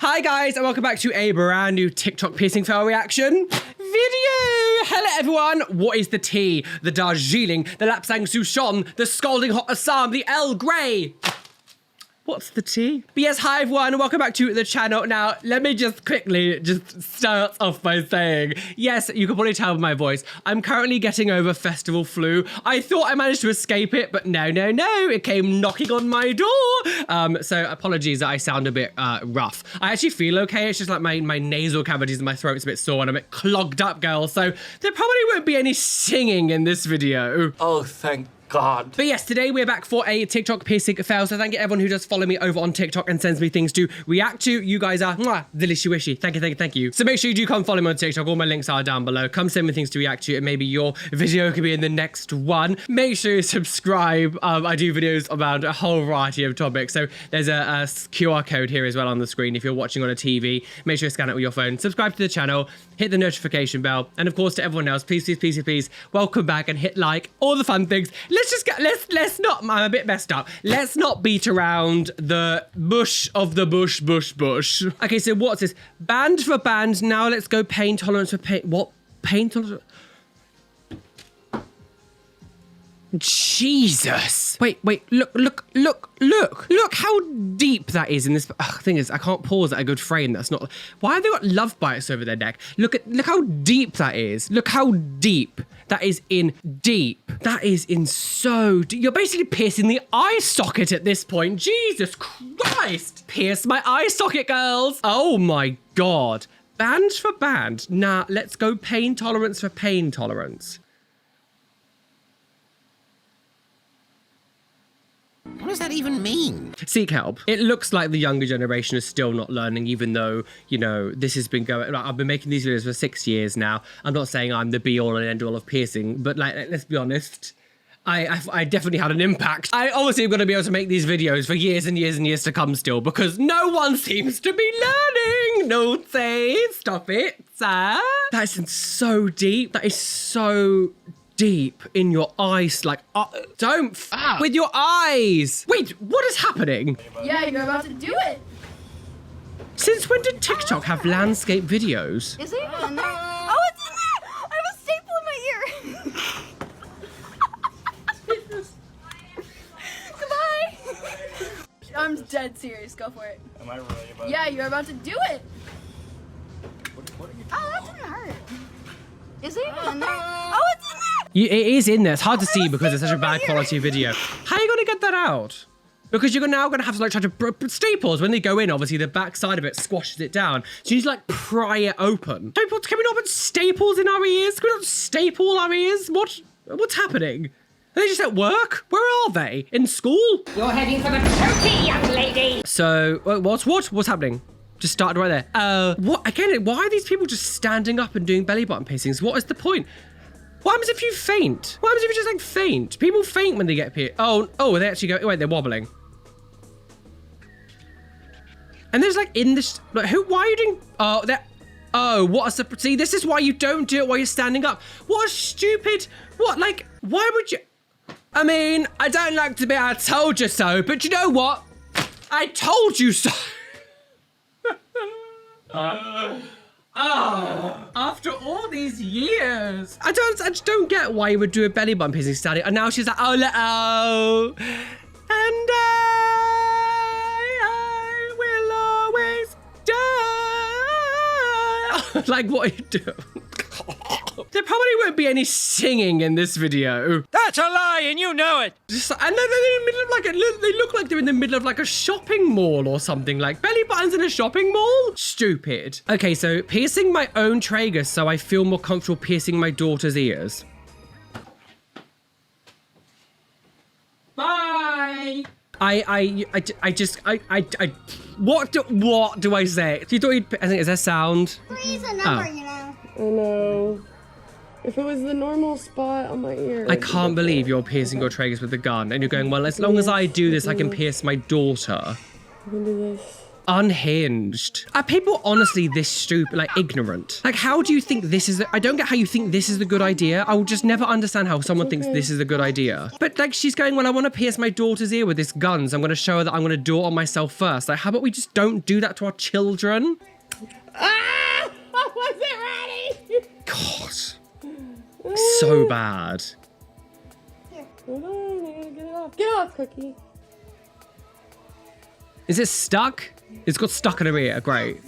Hi guys, and welcome back to a brand new TikTok piercing fail reaction video. Hello everyone, what is the tea? The Darjeeling, the Lapsang Souchong, the Scalding Hot Assam, the Earl Grey. What's the tea? But yes, hi everyone, and welcome back to the channel. Now, let me just quickly start off by saying, yes, you can probably tell by my voice, I'm currently getting over festival flu. I thought I managed to escape it, but no, it came knocking on my door. So apologies that I sound a bit rough. I actually feel okay, it's just like my nasal cavities and my throat's a bit sore and I'm a bit clogged up, girl. So there probably won't be any singing in this video. Oh, thank God. But yes, today we're back for a TikTok piercing fail. So thank you everyone who does follow me over on TikTok and sends me things to react to. You guys are delicious wishy. Thank you. So make sure you do come follow me on TikTok. All my links are down below. Come send me things to react to and maybe your video could be in the next one. Make sure you subscribe. I do videos about a whole variety of topics. So there's a QR code here as well on the screen if you're watching on a TV. Make sure you scan it with your phone. Subscribe to the channel. Hit the notification bell. And of course to everyone else, please, welcome back and hit like, all the fun things. Let's not, I'm a bit messed up. Let's not beat around the bush of the bush. Okay, so what's this? Band for band. Now let's go pain tolerance for pain. What? Pain tolerance? Jesus. Wait, look how deep that is in this. Thing is, I can't pause at a good frame. That's not, why have they got love bites over their neck? Look how deep that is. Look how deep that is in deep. That is in so deep. You're basically piercing the eye socket at this point. Jesus Christ. Pierce my eye socket, girls. Oh my God. Band for band. Nah, let's go pain tolerance for pain tolerance. What does that even mean? Seek help. It looks like the younger generation is still not learning, even though, you know, this has been going, like, I've been making these videos for 6 years now. I'm not saying I'm the be all and end all of piercing, but like, let's be honest. I definitely had an impact. I obviously am going to be able to make these videos for years and years to come still, because no one seems to be learning. No, say, stop it, sir. That is so deep. That is so deep in your eyes, like, don't with your eyes. Wait, what is happening? Yeah, you're about to do it. Since when did TikTok have landscape videos? Is it even in there? Oh, it's in there! I have a staple in my ear. Goodbye. I'm dead serious. Go for it. Am I really about Yeah, you're about to do it. What are you Oh, that didn't hurt. Is it even in there? Oh, it's in there! It is in there. It's hard to see because it's such a bad quality video. How are you going to get that out? Because you're now going to have to like try to staples when they go in. Obviously, the back side of it squashes it down. So you need to like pry it open. Can we not put staples in our ears? Can we not staple our ears? What's happening? Are they just at work? Where are they? In school? You're heading for the trophy, young lady. So what's happening? Just started right there. What again? Why are these people just standing up and doing belly button piercings? What is the point? What happens if you faint? What happens if you just like faint? People faint when they get pierced. Oh, they actually go, wait, they're wobbling. And there's like in this, like, why are you doing, what a, see, this is why you don't do it while you're standing up. What a stupid, like, why would you? I mean, I don't like to be, I told you so, but you know what? I told you so. After all these years. I just don't get why you would do a belly bump piercing standing. And now she's like, and I will always die. Like, what are you doing? There probably won't be any singing in this video. That's a lie, and you know it. And they're in the middle of like they look like they're in the middle of like a shopping mall or something. Like belly buttons in a shopping mall? Stupid. Okay, so piercing my own tragus so I feel more comfortable piercing my daughter's ears. Bye. What do I say? You thought you'd, I think, is that sound? Three's a number, you know. I know. If it was the normal spot on my ear. I can't believe you're piercing your tragus with a gun and you're going, well, as long as I do this, I can pierce my daughter. I can do this. unhinged. Are people honestly this stupid, like ignorant? Like, how do you think this is, I don't get how you think this is a good idea. I will just never understand how someone thinks this is a good idea. But like, she's going, well, I want to pierce my daughter's ear with this gun, so I'm going to show her that I'm going to do it on myself first. Like, how about we just don't do that to our children? Ah! I wasn't ready! God. So bad. Hold on, I gotta get it off. Get off, Cookie. Is it stuck? It's got stuck in her ear. Great.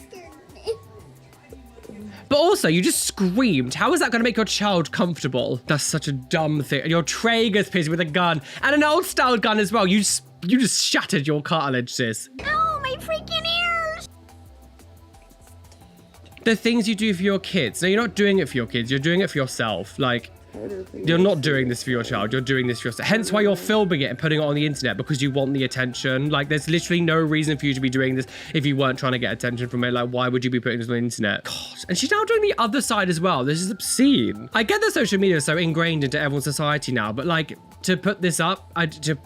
But also, you just screamed. How is that going to make your child comfortable? That's such a dumb thing. And your Traeger's pierced with a gun. And an old-style gun as well. You just shattered your cartilage, sis. Ow, my freaking ears! The things you do for your kids. No, you're not doing it for your kids. You're doing it for yourself. Like, you're not doing this for your child. You're doing this for yourself. Hence why you're filming it and putting it on the internet, because you want the attention. Like, there's literally no reason for you to be doing this if you weren't trying to get attention from it. Like, why would you be putting this on the internet? God. And she's now doing the other side as well. This is obscene. I get that social media is so ingrained into everyone's society now, but like, to put this up, I just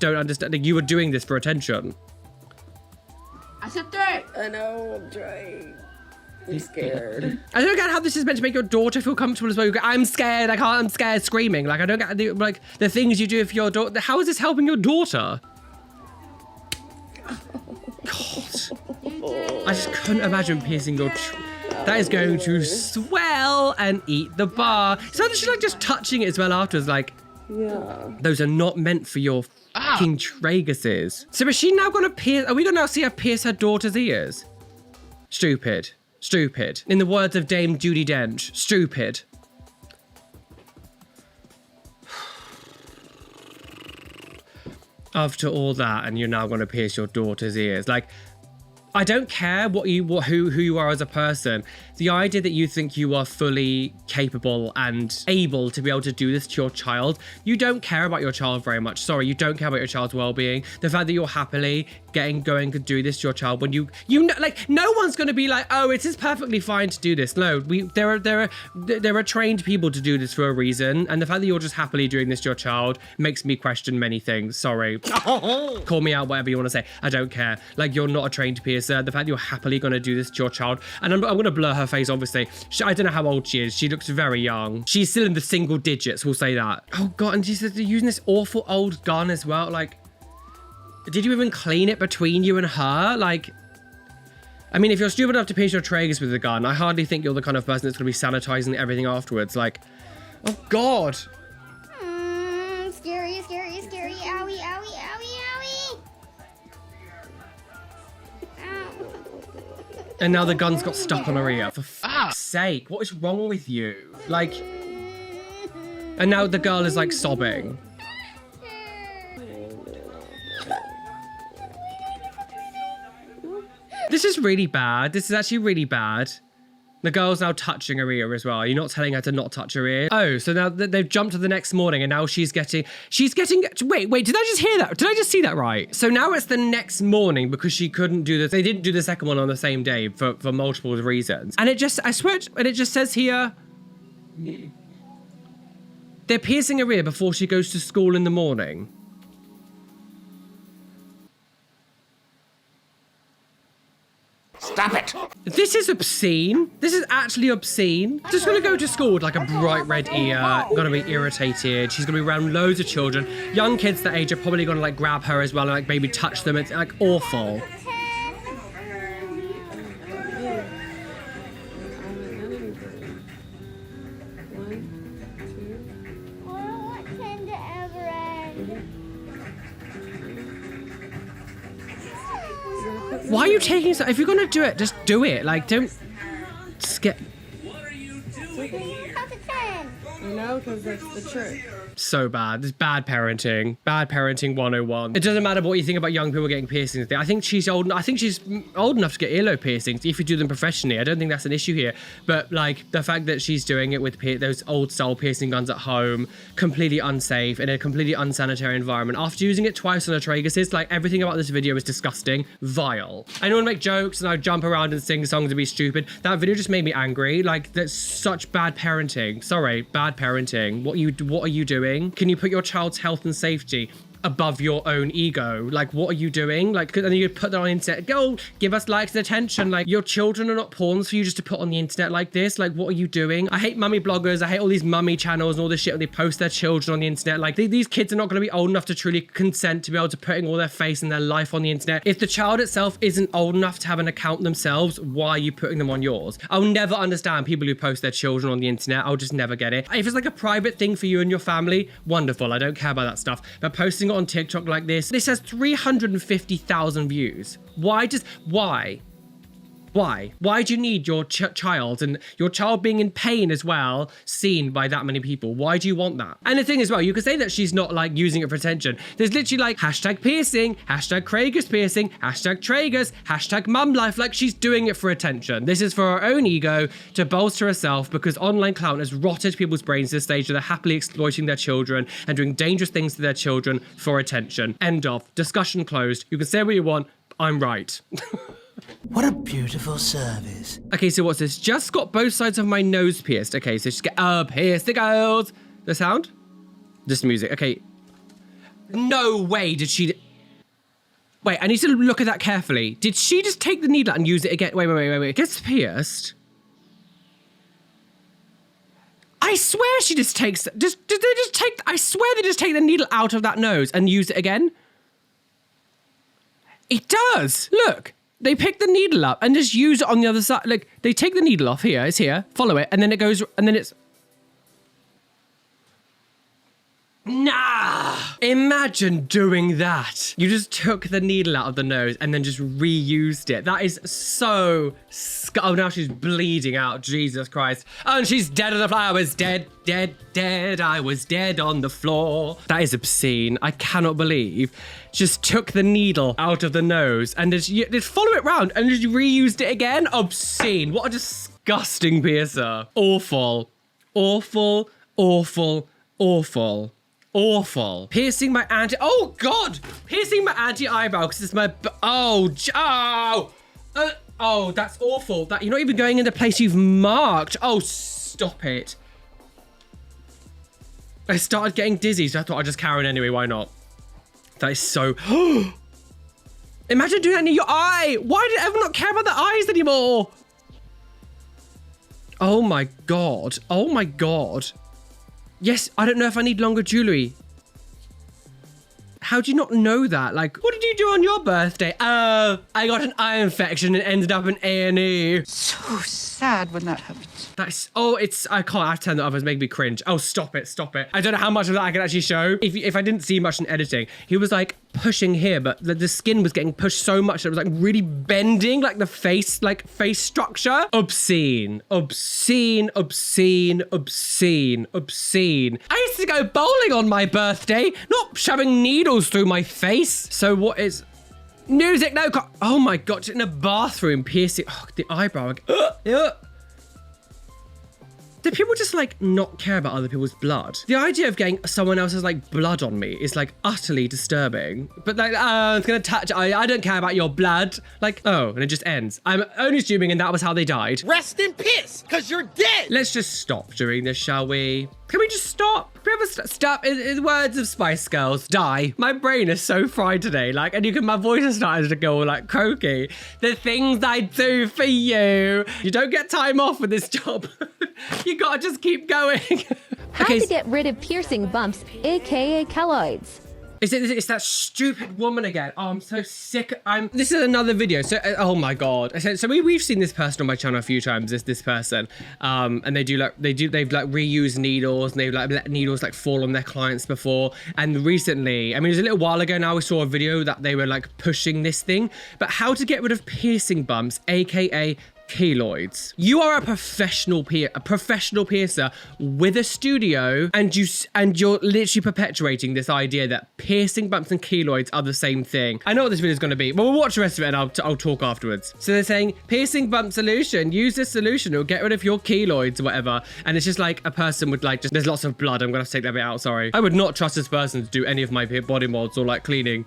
don't understand. Like, you were doing this for attention. I said 3. I know, I'm trying. I'm scared. I don't get how this is meant to make your daughter feel comfortable as well. You go, I'm scared, I'm scared, screaming. Like, I don't get the things you do for your daughter. How is this helping your daughter? God. I just couldn't imagine piercing your... That is going to swell and eat the bar. So she's like just touching it as well afterwards, like... Yeah. Those are not meant for your fucking Traeguses. So is she now going to pierce... Are we going to now see her pierce her daughter's ears? Stupid. Stupid. In the words of Dame Judi Dench, stupid. After all that, and you're now going to pierce your daughter's ears. Like, I don't care who you are as a person. The idea that you think you are fully capable and able to be able to do this to your child, you don't care about your child very much. Sorry, you don't care about your child's well-being. The fact that you're happily going to do this to your child when you know, like, no one's going to be like, oh, it is perfectly fine to do this. No, there are trained people to do this for a reason, and the fact that you're just happily doing this to your child makes me question many things. Sorry. Call me out, whatever you want to say. I don't care. Like, you're not a trained piercer. The fact that you're happily going to do this to your child, and I'm going to blur her face, obviously. I don't know how old she is. She looks very young. She's still in the single digits, we'll say that. Oh God, and she's using this awful old gun as well. Like, did you even clean it between you and her? Like, I mean, if you're stupid enough to pierce your Traegers with a gun, I hardly think you're the kind of person that's going to be sanitizing everything afterwards. Like, oh God. Scary, scary, scary. Owie, owie, owie, owie. Ow. And now the gun's got stuck on her ear. For fuck's sake, what is wrong with you? Like, and now the girl is like sobbing. This is really bad. This is actually really bad. The girl's now touching her ear as well. You're not telling her to not touch her ear. Oh, so now they've jumped to the next morning and now she's getting, wait, did I just hear that? Did I just see that right? So now it's the next morning because she couldn't do this. They didn't do the second one on the same day for multiple reasons. And it just, I swear, and it just says here, they're piercing her ear before she goes to school in the morning. Stop it! This is obscene. This is actually obscene. Just gonna go to school with like a bright red ear, gonna be irritated. She's gonna be around loads of children. Young kids that age are probably gonna like grab her as well and like maybe touch them. It's like awful. Why are you taking so? If you're gonna do it, just do it. Like, don't skip. No, because that's the trick. So bad. It's bad parenting. Bad parenting 101. It doesn't matter what you think about young people getting piercings. I think she's old. I think she's old enough to get earlobe piercings if you do them professionally. I don't think that's an issue here. But like the fact that she's doing it with those old style piercing guns at home, completely unsafe in a completely unsanitary environment. After using it twice on a Traeger, like everything about this video is disgusting, vile. I don't want to make jokes and I jump around and sing songs and be stupid. That video just made me angry. Like, that's such bad parenting. Sorry, bad parenting. What are you doing? Can you put your child's health and safety above your own ego. Like, what are you doing? Like, and then you put that on the internet. Go, give us likes and attention. Like, your children are not pawns for you just to put on the internet like this. Like, what are you doing? I hate mummy bloggers. I hate all these mummy channels and all this shit when they post their children on the internet. Like, these kids are not going to be old enough to truly consent to be able to putting all their face and their life on the internet. If the child itself isn't old enough to have an account themselves, why are you putting them on yours? I'll never understand people who post their children on the internet. I'll just never get it. If it's like a private thing for you and your family, wonderful. I don't care about that stuff. But posting it on TikTok like this has 350,000 views. Why? Why do you need your child and your child being in pain as well seen by that many people? Why do you want that? And the thing as well, you could say that she's not like using it for attention. There's literally like hashtag piercing, hashtag Krager's piercing, hashtag Traeger's, hashtag mum life. Like, she's doing it for attention. This is for her own ego to bolster herself because online clout has rotted people's brains to the stage where they're happily exploiting their children and doing dangerous things to their children for attention. End of. Discussion closed. You can say what you want. I'm right. What a beautiful service. Okay, so what's this? Just got both sides of my nose pierced. Okay, so just get pierced it goes. The sound? Just music. Okay. No way did she... Wait, I need to look at that carefully. Did she just take the needle out and use it again? Wait. It gets pierced. I swear she just takes... I swear they just take the needle out of that nose and use it again. It does. Look. They pick the needle up and just use it on the other side. Like, they take the needle off here, it's here, follow it, and then it goes, and then it's... Nah! Imagine doing that. You just took the needle out of the nose and then just reused it. That is so... Oh, now she's bleeding out. Jesus Christ. Oh, and she's dead on the floor. I was dead. I was dead on the floor. That is obscene. I cannot believe. Just took the needle out of the nose and just follow it round and just reused it again. Obscene. What a disgusting piercer. Awful. Awful. Awful. Awful. Awful. Piercing my oh God! Piercing my anti-eyebrow because it's my, oh, that's awful. That you're not even going in the place you've marked. Oh, stop it. I started getting dizzy, so I thought I'd just carry on anyway. Why not? That is so, imagine doing that near your eye. Why did everyone not care about the eyes anymore? Oh my God. Oh my God. Yes, I don't know if I need longer jewelry. How do you not know that? Like, what did you do on your birthday? I got an eye infection and ended up in A&E. So sad when that happens. That's, I can't, I have to turn that off, it's making me cringe. Oh, stop it. I don't know how much of that I can actually show. If I didn't see much in editing, he was like pushing here, but the skin was getting pushed so much that it was like really bending, like the face structure. Obscene. I used to go bowling on my birthday, not shoving needles through my face. So what is... Music, no, oh my God, in a bathroom, piercing, the eyebrow. Do people just like not care about other people's blood? The idea of getting someone else's like blood on me is like utterly disturbing. But like, it's gonna touch, I don't care about your blood. Like, oh, and it just ends. I'm only assuming and that was how they died. Rest in peace, because you're dead. Let's just stop doing this, shall we? Can we just stop? Can we ever stop? In words of Spice Girls, die. My brain is so fried today. Like, and my voice is starting to go like croaky. The things I do for you. You don't get time off with this job. You gotta just keep going. How to get rid of piercing bumps, aka keloids. It's that stupid woman again. Oh, I'm so sick. This is another video. So, oh my God. So we've seen this person on my channel a few times. This person, and they've like reused needles and they've like let needles like fall on their clients before. And recently, I mean, it was a little while ago now, we saw a video that they were like pushing this thing, but how to get rid of piercing bumps, aka keloids. You are a professional piercer with a studio, and you're literally perpetuating this idea that piercing bumps and keloids are the same thing. I know what this video is going to be, but we'll watch the rest of it and I'll talk afterwards. So they're saying piercing bump solution. Use this solution. It'll get rid of your keloids or whatever. And it's just like a person would like there's lots of blood. I'm gonna have to take that bit out. Sorry. I would not trust this person to do any of my body mods or like cleaning.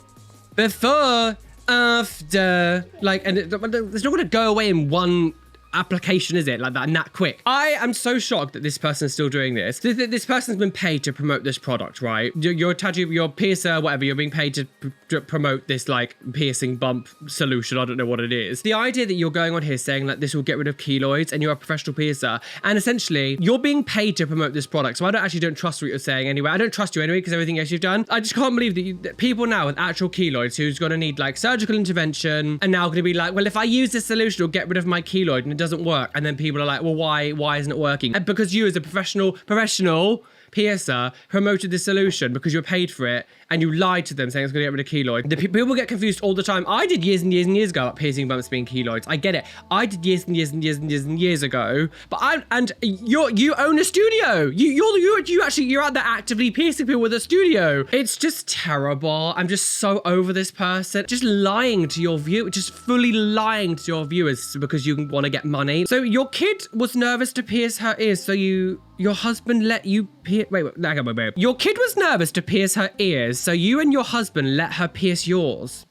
Before, after, like, and it's not gonna go away in one application, is it? Like that and that quick. I am so shocked that this person is still doing this. This person's been paid to promote this product, right? Your tattoo, your piercer, whatever, you're being paid to promote this like piercing bump solution. I don't know what it is. The idea that you're going on here saying like this will get rid of keloids and you're a professional piercer, and essentially you're being paid to promote this product. So I don't trust what you're saying anyway. I don't trust you anyway because everything else you've done. I just can't believe that people now with actual keloids who's going to need like surgical intervention are now going to be like, well, if I use this solution, it'll get rid of my keloid, and it doesn't work. And then people are like, well, why isn't it working? And because you as a professional piercer promoted this solution because you're paid for it and you lied to them saying it's going to get rid of keloid. People get confused all the time. I did years and years and years ago about piercing bumps being keloids. I get it. I did years and years and years and years and years ago. But you own a studio. You're out there actively piercing people with a studio. It's just terrible. I'm just so over this person. Just lying to your just fully lying to your viewers because you want to get money. So your kid was nervous to pierce her ears, so your husband let you pierce. Wait. Your kid was nervous to pierce her ears, so you and your husband let her pierce yours.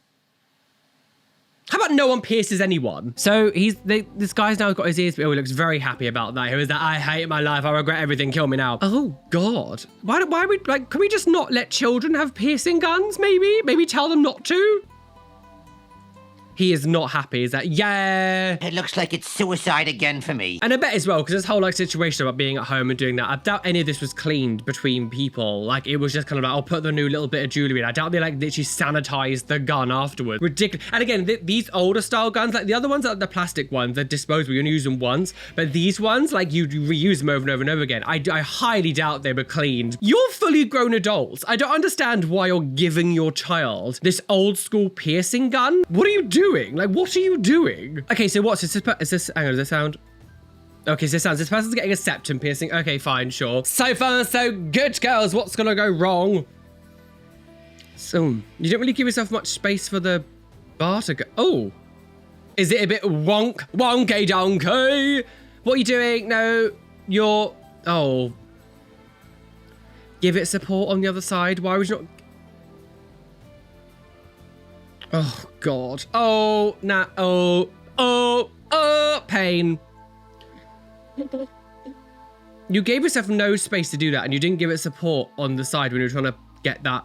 How about no one pierces anyone? So this guy's now got his ears. Oh, he looks very happy about that. Who is that? I hate my life. I regret everything. Kill me now. Oh God. Why we like? Can we just not let children have piercing guns? Maybe tell them not to. He is not happy. Is that, yeah. It looks like it's suicide again for me. And I bet as well, because this whole like situation about being at home and doing that, I doubt any of this was cleaned between people. Like it was just kind of like, I'll put the new little bit of jewelry in. I doubt they like literally sanitized the gun afterwards. Ridiculous. And again, these older style guns, like the other ones, like the plastic ones, they're disposable. You only use them once. But these ones, like you reuse them over and over and over again. I highly doubt they were cleaned. You're fully grown adults. I don't understand why you're giving your child this old school piercing gun. What are you doing? Like, what are you doing? Okay, so what's this? Is this, hang on, does this sound? Okay, so this person's getting a septum piercing. Okay, fine, sure. So far, so good, girls. What's gonna go wrong? So, you don't really give yourself much space for the bar to go. Oh, is it a bit wonky donkey? What are you doing? No, oh. Give it support on the other side. Why would you not? Oh, God. Oh, nah. Oh, pain. You gave yourself no space to do that, and you didn't give it support on the side when you were trying to get that.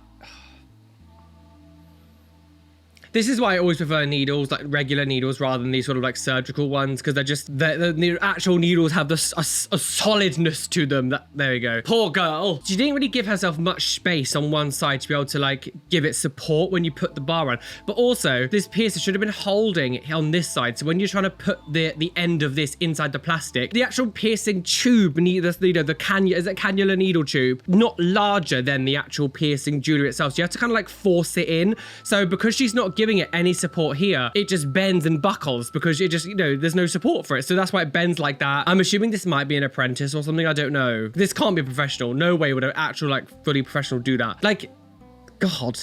This is why I always prefer needles, like regular needles, rather than these sort of like surgical ones, because they're just, the actual needles have a solidness to them. There we go. Poor girl. She didn't really give herself much space on one side to be able to like give it support when you put the bar on. But also, this piercer should have been holding it on this side. So when you're trying to put the end of this inside the plastic, the actual piercing tube, the cannula needle tube, not larger than the actual piercing jewelry itself. So you have to kind of like force it in. So because she's not giving it any support here, it just bends and buckles because it just, there's no support for it. So that's why it bends like that. I'm assuming this might be an apprentice or something. I don't know. This can't be a professional. No way would an actual like fully professional do that. Like, God.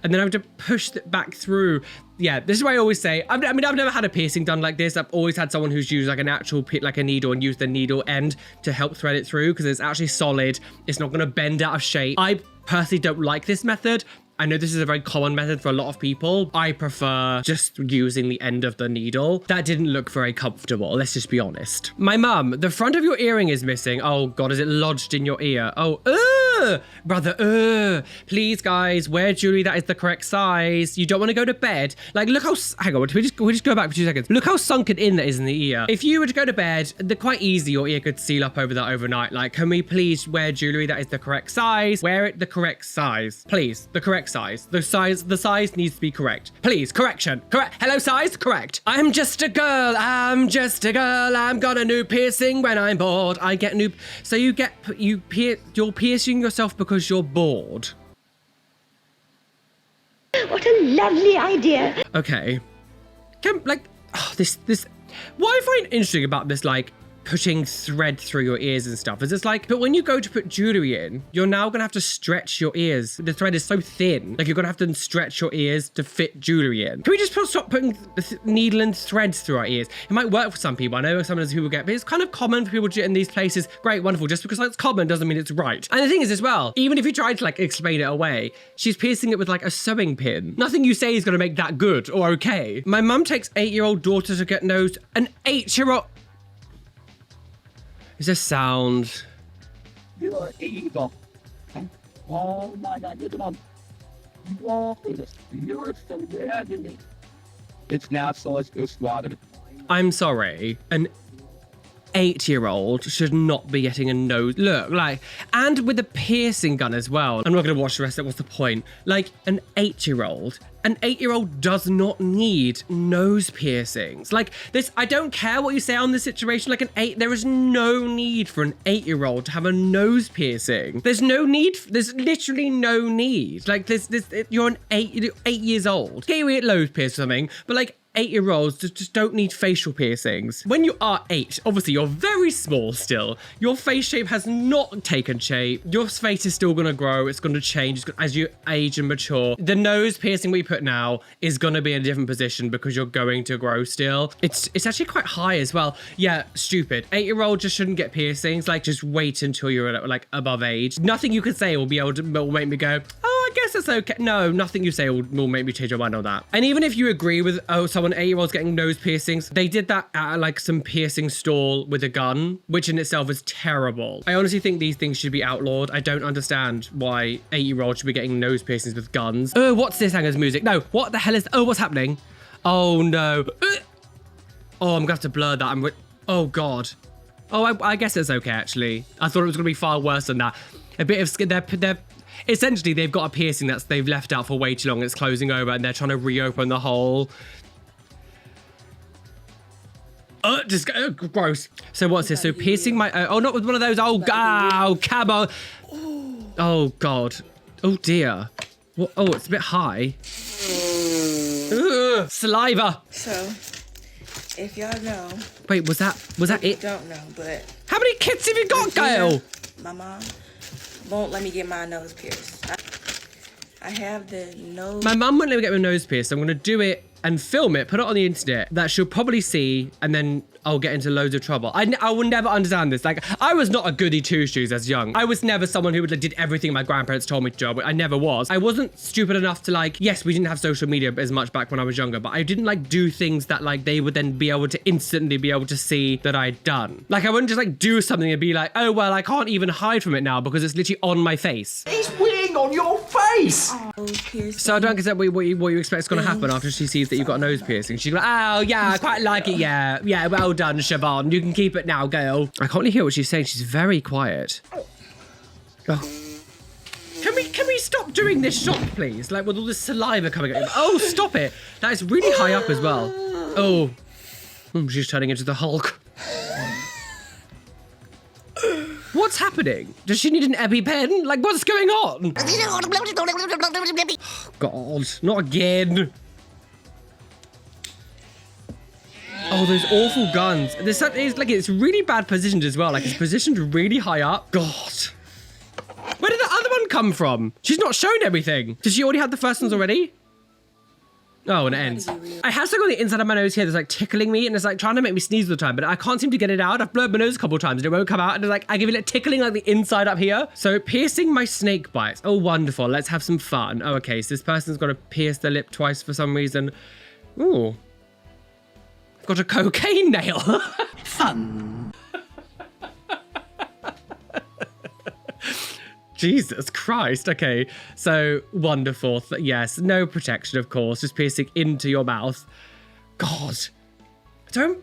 And then I have to push it back through. Yeah, this is why I always say, I've never had a piercing done like this. I've always had someone who's used like an actual, like a needle and used the needle end to help thread it through because it's actually solid. It's not going to bend out of shape. I personally don't like this method. I know this is a very common method for a lot of people. I prefer just using the end of the needle. That didn't look very comfortable, let's just be honest. My mum, the front of your earring is missing. Oh God, is it lodged in your ear? Oh, brother, please guys, wear jewelry that is the correct size. You don't want to go to bed. Like, look how, hang on, we just go back for 2 seconds. Look how sunken in that is in the ear. If you were to go to bed, they're quite easy, your ear could seal up over that overnight. Like, can we please wear jewelry that is the correct size? Wear it the correct size. Please, the correct size. The size needs to be correct. Please, correction. Correct. Hello, size? Correct. I'm just a girl. I'm just a girl. I'm got a new piercing when I'm bored. I get new. So you're piercing yourself because you're bored. What a lovely idea. Okay. This. What I find interesting about this, like, putting thread through your ears and stuff is it's like, but when you go to put jewelry in, you're now gonna have to stretch your ears. The thread is so thin, like you're gonna have to stretch your ears to fit jewelry in. Can we just stop putting the needle and threads through our ears? It might work for some people. I know sometimes people get, but it's kind of common for people to do it in these places. Great, wonderful. Just because it's common doesn't mean it's right. And the thing is as well, even if you tried to like explain it away, she's piercing it with like a sewing pin. Nothing you say is gonna make that good or okay. My mum takes 8-year-old daughter to get nosed. An 8-year-old. It's a sound. You're evil. Oh my God, you're so bad to me. It's now so it's slaughtered. I'm sorry. An 8-year-old should not be getting a nose. Look, like, and with a piercing gun as well. I'm not going to watch the rest of it. What's the point? Like, an 8-year-old. An 8-year-old does not need nose piercings. Like, this, I don't care what you say on this situation. Like, there is no need for an 8-year-old to have a nose piercing. There's no need. There's literally no need. Like, you're an 8 years old. Okay, we get nose piercing or something, but like, 8-year-olds just don't need facial piercings. When you are 8, obviously you're very small still. Your face shape has not taken shape. Your face is still gonna grow. It's gonna change as you age and mature. The nose piercing we put now is gonna be in a different position because you're going to grow still. It's actually quite high as well. Yeah, stupid. 8-year-old just shouldn't get piercings. Like, just wait until you're like above age. Nothing you can say will make me go, oh, I guess it's okay. No, nothing you say will make me change your mind on that. And even if you agree with, oh, someone 8-year-olds getting nose piercings, they did that at like some piercing stall with a gun, which in itself is terrible. I honestly think these things should be outlawed. I don't understand why 8-year-olds should be getting nose piercings with guns. Oh, what's this hanger's music? No, what the hell is, oh, what's happening? Oh no. Oh, I'm gonna have to blur that. Oh God. Oh, I guess it's okay actually. I thought it was gonna be far worse than that. A bit of skin, they're essentially, they've got a piercing they've left out for way too long. It's closing over and they're trying to reopen the hole. Gross. So what's this? So piercing my, oh, not with one of those, oh, camo. Oh God. Oh dear. What? Oh, it's a bit high. Ugh, saliva. So, if y'all know. Wait, was that it? Don't know, but. How many kids have you got, Gail? My mom won't let me get my nose pierced. I have the nose. My mum wouldn't let me get my nose pierced. I'm gonna do it and film it, put it on the internet that she'll probably see, and then I'll get into loads of trouble. I will never understand this. Like, I was not a goody two-shoes as young. I was never someone who did everything my grandparents told me to do. I never was. I wasn't stupid enough to like, yes, we didn't have social media as much back when I was younger, but I didn't like do things that like they would then be able to instantly be able to see that I'd done. Like, I wouldn't just like do something and be like, oh, well, I can't even hide from it now because it's literally on my face. He's weeing on your face! So I don't get what you expect is going to happen after she sees that you've got a nose piercing. She's like, oh, yeah, I quite like it, yeah. Yeah, well done, Siobhan. You can keep it now, girl. I can't really hear what she's saying. She's very quiet. Oh. Can we stop doing this shot, please? Like, with all this saliva coming out. Oh, stop it. That is really high up as well. Oh. She's turning into the Hulk. What's happening? Does she need an EpiPen? Like, what's going on? God, not again. Oh, those awful guns. It's really bad positioned as well. Like, it's positioned really high up. God. Where did the other one come from? She's not shown everything. Did she already have the first ones already? Oh, and it ends. I have something on the inside of my nose here that's like tickling me and it's like trying to make me sneeze all the time, but I can't seem to get it out. I've blurred my nose a couple of times and it won't come out. And it's like, I give it like tickling like the inside up here. So piercing my snake bites. Oh, wonderful. Let's have some fun. Oh, okay. So this person's got to pierce their lip twice for some reason. Ooh. I've got a cocaine nail. Fun. Jesus Christ. Okay, so wonderful. Yes, no protection, of course. Just piercing into your mouth. God. Don't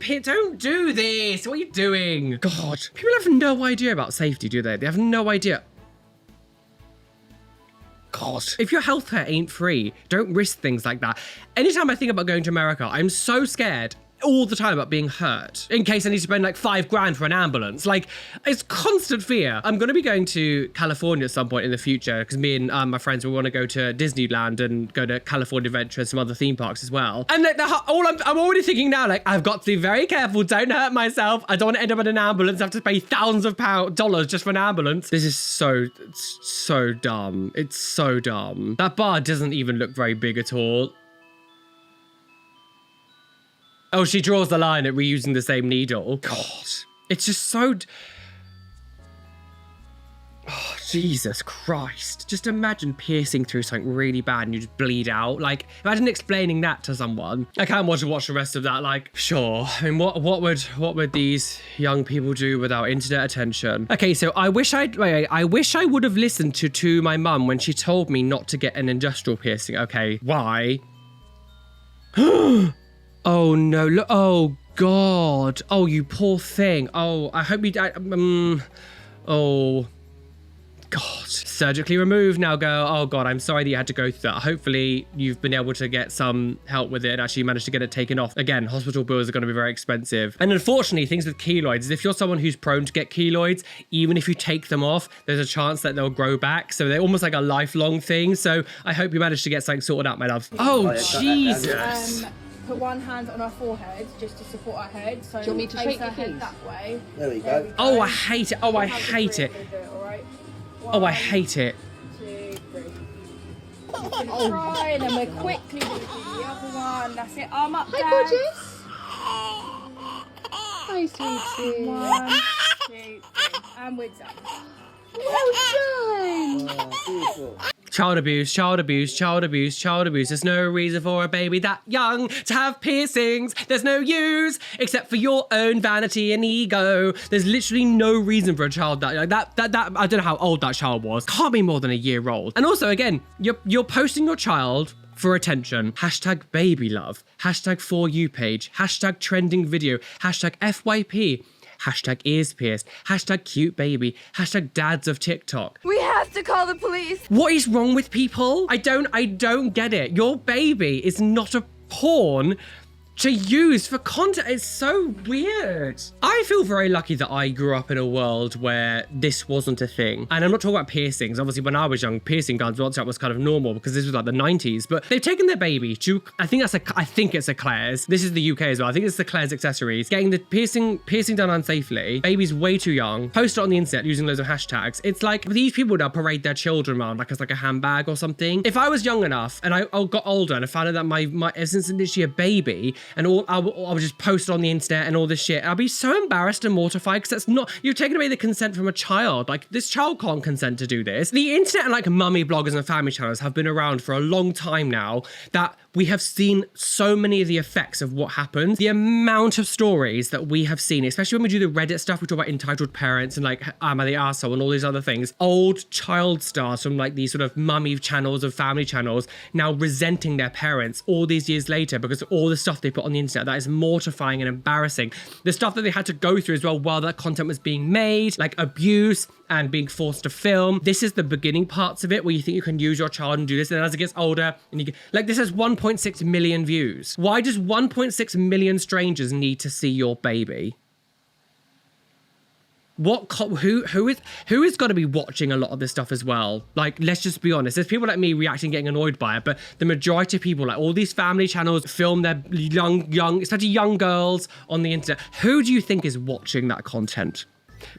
do this. What are you doing? God. People have no idea about safety, do they? They have no idea. God. If your healthcare ain't free, don't risk things like that. Anytime I think about going to America, I'm so scared all the time about being hurt in case I need to spend like $5,000 for an ambulance. Like, it's constant fear. I'm going to be going to California at some point in the future because me and my friends, we want to go to Disneyland and go to California Adventure and some other theme parks as well. And like, I'm already thinking now, like, I've got to be very careful. Don't hurt myself. I don't want to end up in an ambulance. I have to pay thousands of dollars just for an ambulance. This is so dumb. It's so dumb. That bar doesn't even look very big at all. Oh, she draws the line at reusing the same needle. God, it's just so... Oh, Jesus Christ. Just imagine piercing through something really bad and you just bleed out. Like, imagine explaining that to someone. I can't watch the rest of that. Like, sure. I mean, what would these young people do without internet attention? Okay, so I wish I would have listened to my mum when she told me not to get an industrial piercing. Okay, why? Oh no, look, oh God. Oh, you poor thing. Oh, I hope you, oh. God, surgically removed now, girl. Oh God, I'm sorry that you had to go through that. Hopefully you've been able to get some help with it and actually managed to get it taken off. Again, hospital bills are going to be very expensive. And unfortunately, things with keloids is if you're someone who's prone to get keloids, even if you take them off, there's a chance that they'll grow back. So they're almost like a lifelong thing. So I hope you managed to get something sorted out, my love. Oh, Jesus. Put one hand on our forehead just to support our head. So Do you want me to shake our your head face? that way. There we go. Oh, I hate it. Oh, I hate it. Oh, I hate it. 2, 3. Try, and then we're quickly doing the other one. That's it. Arm up, Hi, down. gorgeous. Hi, sweetie. 1, 2, 3. And we're done. Well done. Beautiful. Child abuse, child abuse, child abuse, child abuse. There's no reason for a baby that young to have piercings. There's no use except for your own vanity and ego. There's literally no reason for a child that I don't know how old that child was. Can't be more than a year old. And also, again, you're posting your child for attention. Hashtag baby love. Hashtag for you page. Hashtag trending video. Hashtag FYP. Hashtag ears pierced, hashtag cute baby, hashtag dads of TikTok. We have to call the police. What is wrong with people? I don't get it. Your baby is not a pawn to use for content. It's so weird. I feel very lucky that I grew up in a world where this wasn't a thing. And I'm not talking about piercings. Obviously, when I was young, piercing guns was kind of normal because this was like the 90s. But they've taken their baby to, I think it's a Claire's. This is the UK as well. I think it's the Claire's accessories. Getting the piercing done unsafely. Baby's way too young. Post it on the internet using loads of hashtags. It's like these people now parade their children around like it's like a handbag or something. If I was young enough and I got older and I found out that my since literally a baby, and I would just post it on the internet and all this shit. I'll be so embarrassed and mortified because that's not, you're taking away the consent from a child. Like, this child can't consent to do this. The internet and like mummy bloggers and family channels have been around for a long time now, that we have seen so many of the effects of what happens. The amount of stories that we have seen, especially when we do the Reddit stuff, we talk about entitled parents and like, am I the arsehole and all these other things. Old child stars from like these sort of mummy channels of family channels now resenting their parents all these years later because of all the stuff they put on the internet that is mortifying and embarrassing. The stuff that they had to go through as well while that content was being made, like abuse and being forced to film. This is the beginning parts of it where you think you can use your child and do this, and then as it gets older, and you get, like, this has 1.6 million views. Why does 1.6 million strangers need to see your baby? Who is going to be watching a lot of this stuff as well? Like, let's just be honest. There's people like me reacting, getting annoyed by it, but the majority of people, like all these family channels, film their young, especially young girls on the internet. Who do you think is watching that content?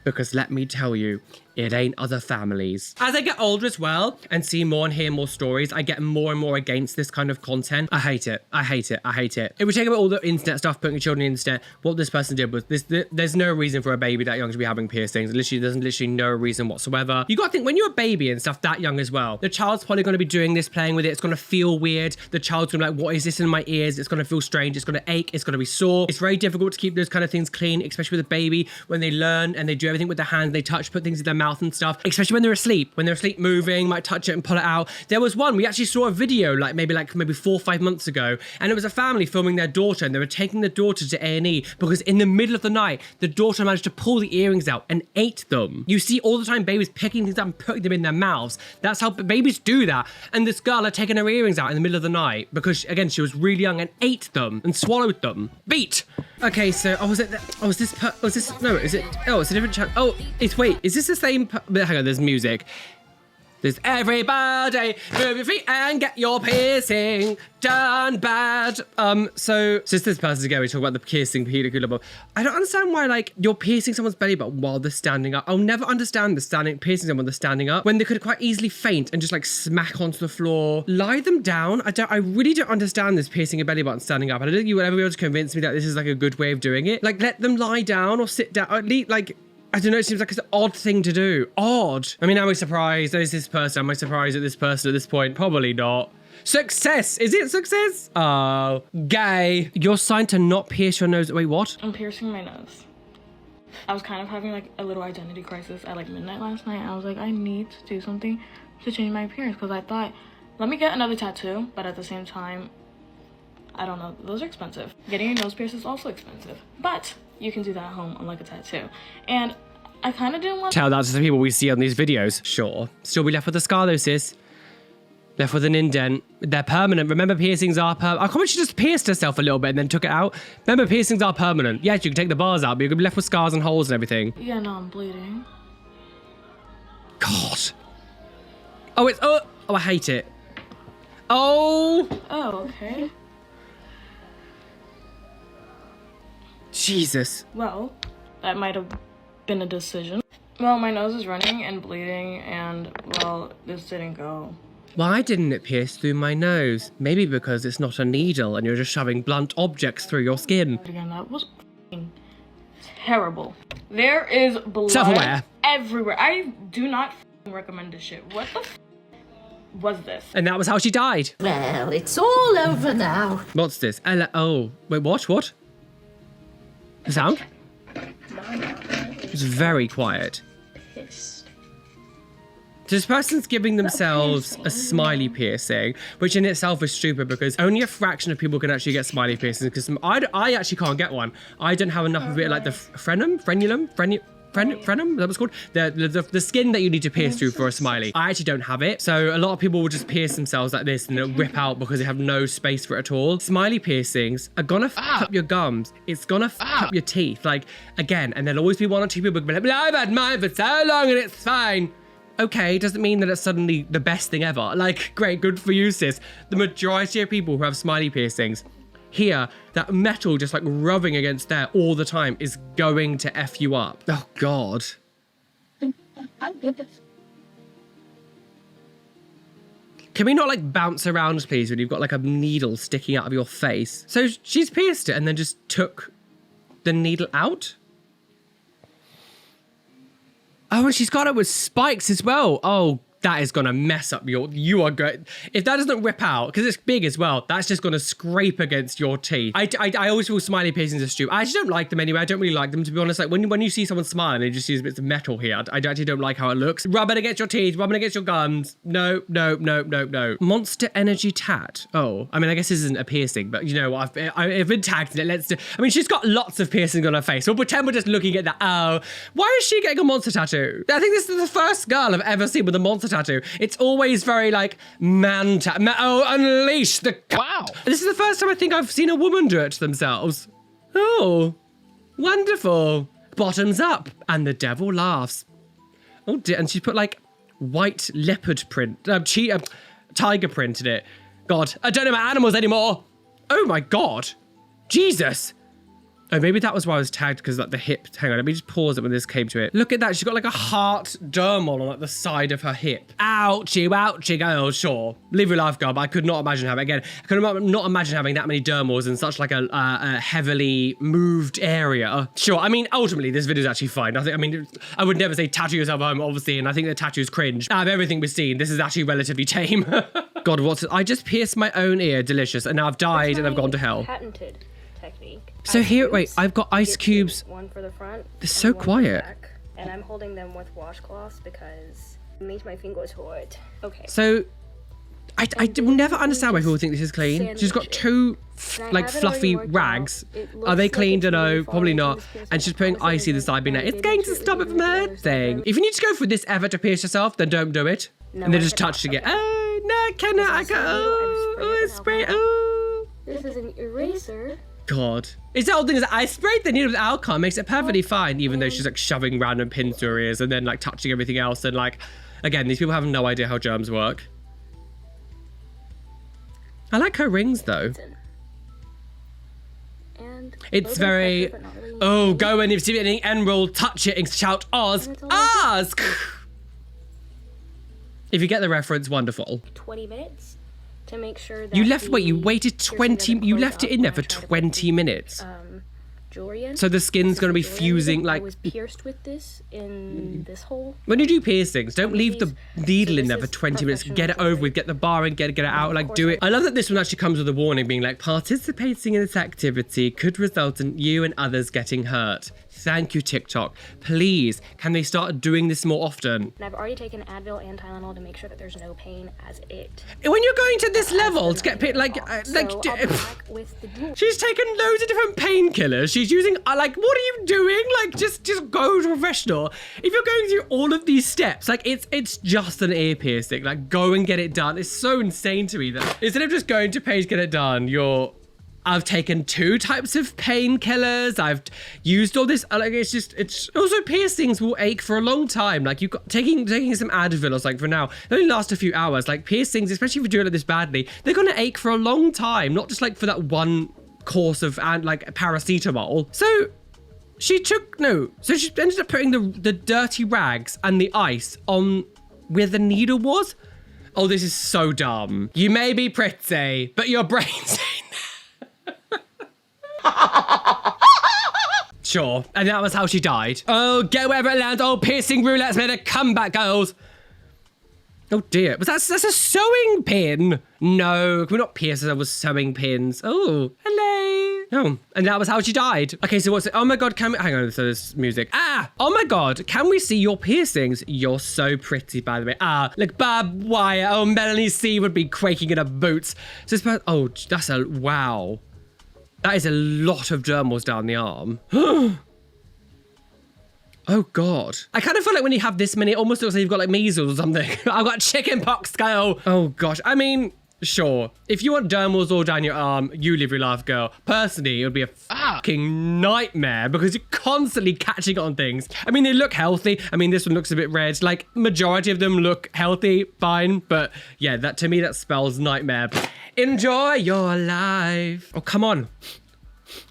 Because let me tell you, it ain't other families. As I get older as well and see more and hear more stories, I get more and more against this kind of content. I hate it. I hate it. I hate it. If we take about all the internet stuff, putting your children on the internet, what this person did was there's no reason for a baby that young to be having piercings. There's literally no reason whatsoever. You gotta think, when you're a baby and stuff that young as well, the child's probably gonna be doing this, playing with it. It's gonna feel weird. The child's gonna be like, what is this in my ears? It's gonna feel strange. It's gonna ache. It's gonna be sore. It's very difficult to keep those kind of things clean, especially with a baby when they learn and they do everything with their hands. They touch, put things in their mouth and stuff, especially when they're asleep. When they're asleep, moving, might touch it and pull it out. There was one, we actually saw a video maybe 4 or 5 months ago, and it was a family filming their daughter, and they were taking the daughter to A&E because in the middle of the night, the daughter managed to pull the earrings out and ate them. You see all the time babies picking things up and putting them in their mouths. That's how babies do that. And this girl had taken her earrings out in the middle of the night because, again, she was really young and ate them and swallowed them. Beat! Okay, so, it's a different channel. Oh, wait, is this the same? Hang on, there's music. There's everybody move your feet and get your piercing done bad. So since this person again, we talk about the piercing pedicure. I don't understand why, like, you're piercing someone's belly button while they're standing up. I'll never understand piercing someone when they're standing up, when they could quite easily faint and just like smack onto the floor. Lie them down. I really don't understand this piercing a belly button standing up. I don't think you would ever be able to convince me that this is like a good way of doing it. Like, let them lie down or sit down, or at least, like, I don't know, it seems like it's an odd thing to do. Odd. I mean, am I surprised? There's this person. Am I surprised at this person at this point? Probably not. Success! Is it success? Oh, gay. You're signed to not pierce your nose. Wait, what? I'm piercing my nose. I was kind of having like a little identity crisis at like midnight last night. I was like, I need to do something to change my appearance because I thought, let me get another tattoo. But at the same time, I don't know, those are expensive. Getting your nose pierced is also expensive. But you can do that at home unlike a tattoo. And I kind of didn't want to tell that to the people we see on these videos. Sure. Still be left with a scar though, sis. Left with an indent. They're permanent. Remember, piercings are permanent. I can't she just pierced herself a little bit and then took it out. Remember, piercings are permanent. Yes, you can take the bars out, but you're going to be left with scars and holes and everything. Yeah, no, I'm bleeding. God. Oh, it's... Oh, I hate it. Oh. Oh, okay. Jesus. Well, that might have been a decision. Well, my nose is running and bleeding and, well, this didn't go. Why didn't it pierce through my nose? Maybe because it's not a needle and you're just shoving blunt objects through your skin. Again, that was terrible. There is blood Self-aware. everywhere. I do not recommend this shit. What the was this? And that was how she died. Well, it's all over now. What's this? Oh, wait, what? What? The sound? It's very quiet. This person's giving themselves a smiley piercing, which in itself is stupid because only a fraction of people can actually get smiley piercings because I actually can't get one. I don't have enough of it, like the frenum, is that what it's called? The skin that you need to pierce through for a smiley. I actually don't have it. So a lot of people will just pierce themselves like this and it'll rip out because they have no space for it at all. Smiley piercings are gonna fuck up your gums. It's gonna fuck up your teeth. Like, again, and there'll always be one or two people who'll be like, I've had mine for so long and it's fine. Okay, doesn't mean that it's suddenly the best thing ever. Like, great, good for you, sis. The majority of people who have smiley piercings hear that metal just like rubbing against there all the time is going to F you up. Oh, God. Can we not like bounce around, please, when you've got like a needle sticking out of your face? So she's pierced it and then just took the needle out? Oh, and she's got it with spikes as well. Oh, that is gonna mess up you are good. If that doesn't rip out, because it's big as well, that's just gonna scrape against your teeth. I always feel smiley piercings are stupid. I actually don't like them anyway. I don't really like them, to be honest. Like when you see someone smile and they just use bits of metal here, I actually don't like how it looks. Rub it against your teeth, rub it against your gums. No, no, no, no, no. Monster energy tat. Oh, I mean, I guess this isn't a piercing, but you know, I've been tagged in it. Let's do. I mean, she's got lots of piercings on her face. We'll pretend we're just looking at that. Oh, why is she getting a monster tattoo? I think this is the first girl I've ever seen with a monster tattoo. It's always very like unleash the. Wow. This is the first time I think I've seen a woman do it to themselves. Oh, wonderful. Bottoms up, and the devil laughs. Oh dear, and she put like white leopard print, tiger print in it. God, I don't know about animals anymore. Oh my God, Jesus. Oh, maybe that was why I was tagged, because like the hip. Hang on, let me just pause it when this came to it. Look at that, she's got like a heart dermal on like the side of her hip. Ouchie, ouchie. Oh, sure. Live your life, girl, but I could not imagine having, again, I could not imagine having that many dermals in such like a heavily moved area. Sure, I mean, ultimately, this video is actually fine. I mean, I would never say tattoo yourself at home, obviously, and I think the tattoo's cringe. Out of everything we've seen, this is actually relatively tame. God, what's it? I just pierced my own ear, delicious, and now I've died and I've gone to hell. Patented technique. So here, wait, I've got ice cubes. One for the front. They're so quiet. Back, and I'm holding them with washcloths because it makes my fingers hurt. Okay. So, I will never understand why people think this is clean. She's got two like fluffy rags. Are they clean? Don't know. Probably not. And she's putting ice either side, being like, it's going to stop it from hurting. If you need to go for this effort to pierce yourself, then don't do it. And then just touch to get. Oh no, can I go? Oh, spray. Oh. This is an eraser. God. It's the whole thing is I sprayed the needle with alcohol, makes it perfectly fine, even though she's like shoving random pins through her ears and then like touching everything else. And like, again, these people have no idea how germs work. I like her rings though. It's very, oh, go and if you see any emerald, touch it and shout Oz, Oz! If you get the reference, wonderful. 20 minutes. To make sure that you left. Wait, you waited 20. You left it in there for 20 minutes. jewelry in. So the skin's gonna be fusing, I like... was pierced with this in this hole. When you do piercings, don't leave the needle in there for 20 minutes. Get it over with, get the bar in, get it out, like do it. I love that this one actually comes with a warning being like, participating in this activity could result in you and others getting hurt. Thank you, TikTok. Please, can they start doing this more often? And I've already taken Advil and Tylenol to make sure that there's no pain as it. When you're going to this level to get paid, like, she's taken loads of different painkillers. She's using, like, what are you doing? Like, just go to a professional. If you're going through all of these steps, like, it's just an ear piercing. Like, go and get it done. It's so insane to me that instead of just going to page, get it done, I've taken 2 types of painkillers. I've used all this. Like, it's also piercings will ache for a long time. Like, you got taking some Advil or something for now. They only last a few hours. Like piercings, especially if you do it this badly, they're gonna ache for a long time. Not just like for that one course of like paracetamol. So she ended up putting the dirty rags and the ice on where the needle was. Oh, this is so dumb. You may be pretty, but your brain's Sure, and that was how she died. Oh, get wherever it lands. Oh, piercing roulette's made a comeback, girls. Oh dear, that's a sewing pin. No, can we not pierce her with sewing pins? Oh, hello. Oh, and that was how she died. Okay, so what's it? Oh my God, can we, hang on, so there's music. Oh my God, can we see your piercings? You're so pretty, by the way. Look, barbed wire. Oh, Melanie C would be quaking in her boots. So it's, oh, that's wow. That is a lot of dermals down the arm. Oh God. I kind of feel like when you have this many, it almost looks like you've got like measles or something. I've got chicken pox, Kyle. Oh gosh. I mean, sure. If you want dermals all down your arm, you live your life, girl. Personally, it would be a fucking nightmare because you're constantly catching on things. I mean, they look healthy. I mean, this one looks a bit red. Like, majority of them look healthy, fine. But yeah, that to me, that spells nightmare. Enjoy your life. Oh, come on.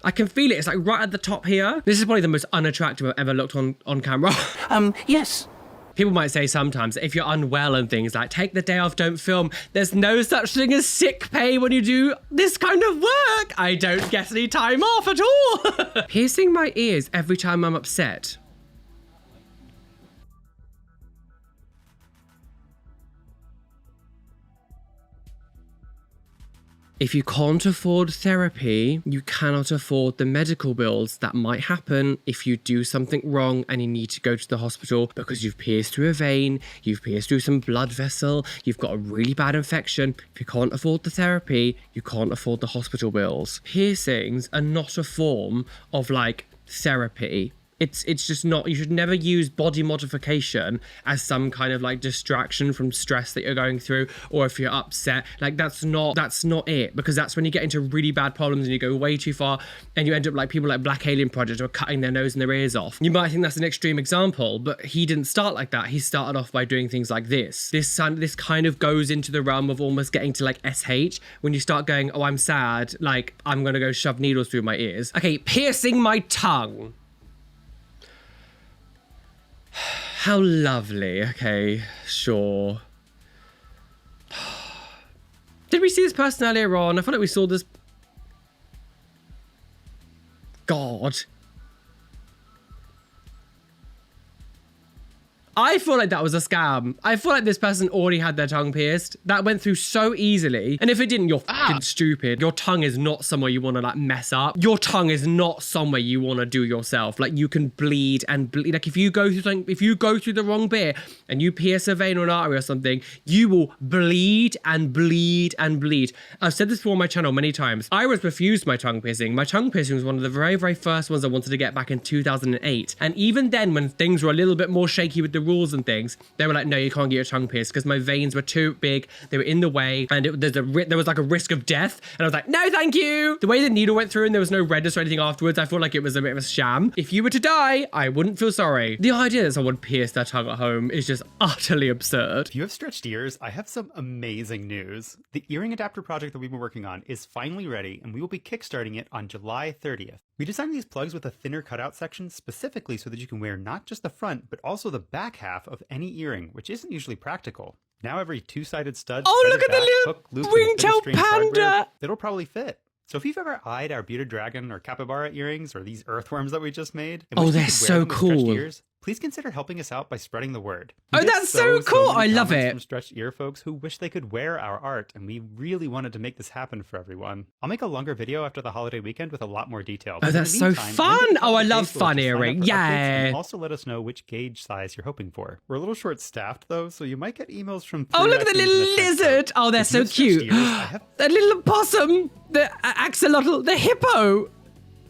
I can feel it. It's like right at the top here. This is probably the most unattractive I've ever looked on camera. Yes. People might say sometimes that if you're unwell and things like take the day off, don't film. There's no such thing as sick pay when you do this kind of work. I don't get any time off at all. Piercing my ears every time I'm upset. If you can't afford therapy, you cannot afford the medical bills that might happen if you do something wrong and you need to go to the hospital because you've pierced through a vein, you've pierced through some blood vessel, you've got a really bad infection. If you can't afford the therapy, you can't afford the hospital bills. Piercings are not a form of like therapy. It's just not, you should never use body modification as some kind of like distraction from stress that you're going through, or if you're upset, like that's not it, because that's when you get into really bad problems and you go way too far and you end up like people like Black Alien Project who are cutting their nose and their ears off. You might think that's an extreme example, but he didn't start like that. He started off by doing things like this. This kind of goes into the realm of almost getting to like SH, when you start going, oh, I'm sad, like I'm gonna go shove needles through my ears. Okay, piercing my tongue. How lovely. Okay, sure. Did we see this person earlier on? I feel like we saw this. God. I feel like that was a scam. I feel like this person already had their tongue pierced. That went through so easily. And if it didn't, you're fucking stupid. Your tongue is not somewhere you want to like mess up. Your tongue is not somewhere you want to do yourself. Like you can bleed and bleed. Like if you go through something, if you go through the wrong bit and you pierce a vein or an artery or something, you will bleed and bleed and bleed. I've said this before on my channel many times. I was refused my tongue piercing. My tongue piercing was one of the very, very first ones I wanted to get back in 2008. And even then, when things were a little bit more shaky with the rules and things, they were like, no, you can't get your tongue pierced because my veins were too big, they were in the way, and there was like a risk of death, and I was like, no thank you. The way the needle went through and there was no redness or anything afterwards, I feel like it was a bit of a sham. If you were to die, I wouldn't feel sorry. The idea that someone pierced their tongue at home is just utterly absurd. If you have stretched ears, I have some amazing news. The earring adapter project that we've been working on is finally ready, and we will be kickstarting it on July 30th. We designed these plugs with a thinner cutout section specifically so that you can wear not just the front, but also the back half of any earring, which isn't usually practical. Now every two-sided stud, oh look at back, the little ringtail panda! It'll probably fit. So if you've ever eyed our bearded dragon or capybara earrings or these earthworms that we just made, and Oh, wish we they're could so wear them with stretched cool. Ears, please consider helping us out by spreading the word. Oh, We get that's so cool. many I love comments it. From stretched ear folks who wish they could wear our art, and we really wanted to make this happen for everyone. I'll make a longer video after the holiday weekend with a lot more detail. Oh, that's so fun. Oh, I love fun earring. Yeah. Also let us know which gauge size you're hoping for. We're a little short-staffed though, so you might get emails from. Oh, look at the little lizard. Oh, they're so cute. The little possum, the axolotl, the hippo,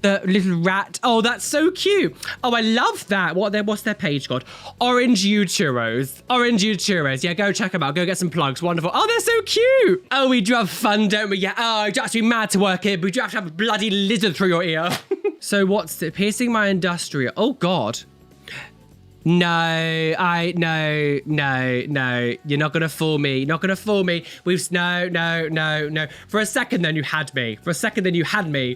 the little rat. Oh, that's so cute. Oh, I love that. What's their page called? Orange U Churros. Orange U Churros. Yeah, go check them out. Go get some plugs. Wonderful. Oh, they're so cute. Oh, we do have fun, don't we? Yeah. Oh, you have to be mad to work here, but you do have to have a bloody lizard through your ear. So what's it? Piercing my industrial. Oh, God. No, no. You're not gonna fool me. You're not gonna fool me. No. For a second, then you had me.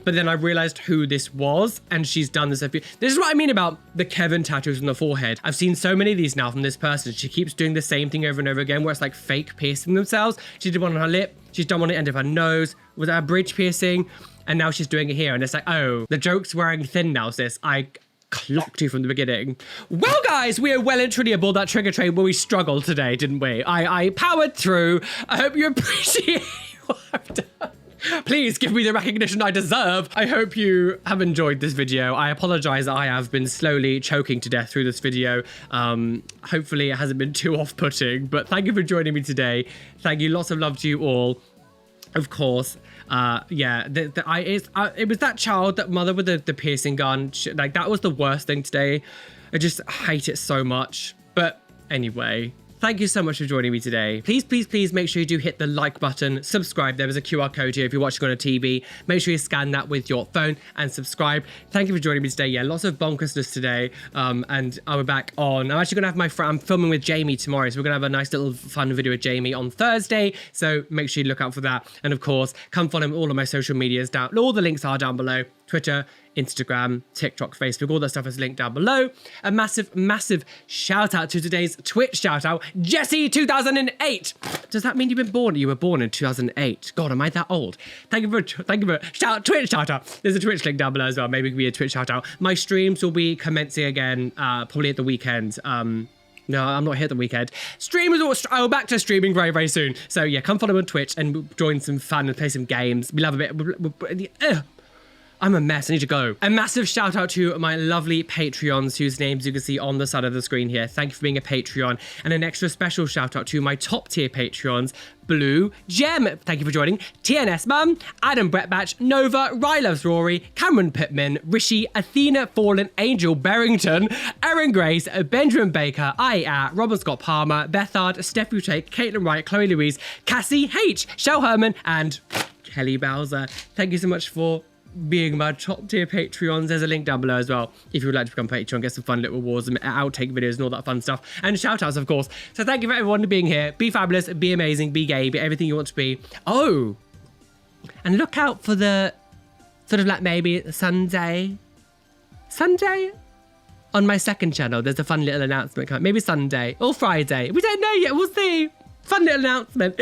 But then I realized who this was, and she's done this. This is what I mean about the Kevin tattoos on the forehead. I've seen so many of these now from this person. She keeps doing the same thing over and over again, where it's like fake piercing themselves. She did one on her lip. She's done one at the end of her nose. Was that a bridge piercing? And now she's doing it here. And it's like, oh, the joke's wearing thin now, sis. I clocked you from the beginning. Well, guys, we are well and truly aboard that trigger train where we struggled today, didn't we? I powered through. I hope you appreciate what I've done. Please give me the recognition I deserve. I hope you have enjoyed this video. I apologize that I have been slowly choking to death through this video. Hopefully it hasn't been too off-putting, but thank you for joining me today. Thank you. Lots of love to you all. Of course. Yeah, it was that child, that mother with the piercing gun. Like, that was the worst thing today. I just hate it so much. But anyway, thank you so much for joining me today. Please make sure you do hit the like button, subscribe. There is a QR code here if you're watching on a TV. Make sure you scan that with your phone and subscribe. Thank you for joining me today. Yeah, lots of bonkersness today. And I'll be back on. I'm actually gonna have my friend. I'm filming with Jamie tomorrow, so we're gonna have a nice little fun video with Jamie on Thursday. So make sure you look out for that. And of course, come follow all of my social medias down. All the links are down below. Twitter, Instagram, TikTok, Facebook, all that stuff is linked down below. A massive shout out to today's Twitch shout out, Jesse2008. Does that mean you've been born? You were born in 2008. God, am I that old? Thank you for Twitch shout out. There's a Twitch link down below as well. Maybe it could be a Twitch shout out. My streams will be commencing again, probably at the weekend. No, I'm not here at the weekend. I'll back to streaming very, very soon. So yeah, come follow me on Twitch and join some fun and play some games. We love a bit. I'm a mess, I need to go. A massive shout out to my lovely Patreons whose names you can see on the side of the screen here. Thank you for being a Patreon. And an extra special shout out to my top tier Patreons, Blue, Gem, thank you for joining, TNS Mum, Adam Bretbatch, Nova, Ry Loves Rory, Cameron Pittman, Rishi, Athena Fallen, Angel Berrington, Erin Grace, Benjamin Baker, Robin Scott Palmer, Bethard, Steph Take, Caitlin Wright, Chloe Louise, Cassie H, Shell Herman, and Kelly Bowser. Thank you so much for being my top tier Patreons. There's a link down below as well if you would like to become Patreon, get some fun little rewards and outtake videos and all that fun stuff, and shout outs of course. So thank you for everyone for being here. Be fabulous, be amazing, be gay, be everything you want to be. Oh, and look out for the sort of like maybe Sunday on my second channel. There's a fun little announcement coming, maybe Sunday or Friday, we don't know yet, we'll see. Fun little announcement.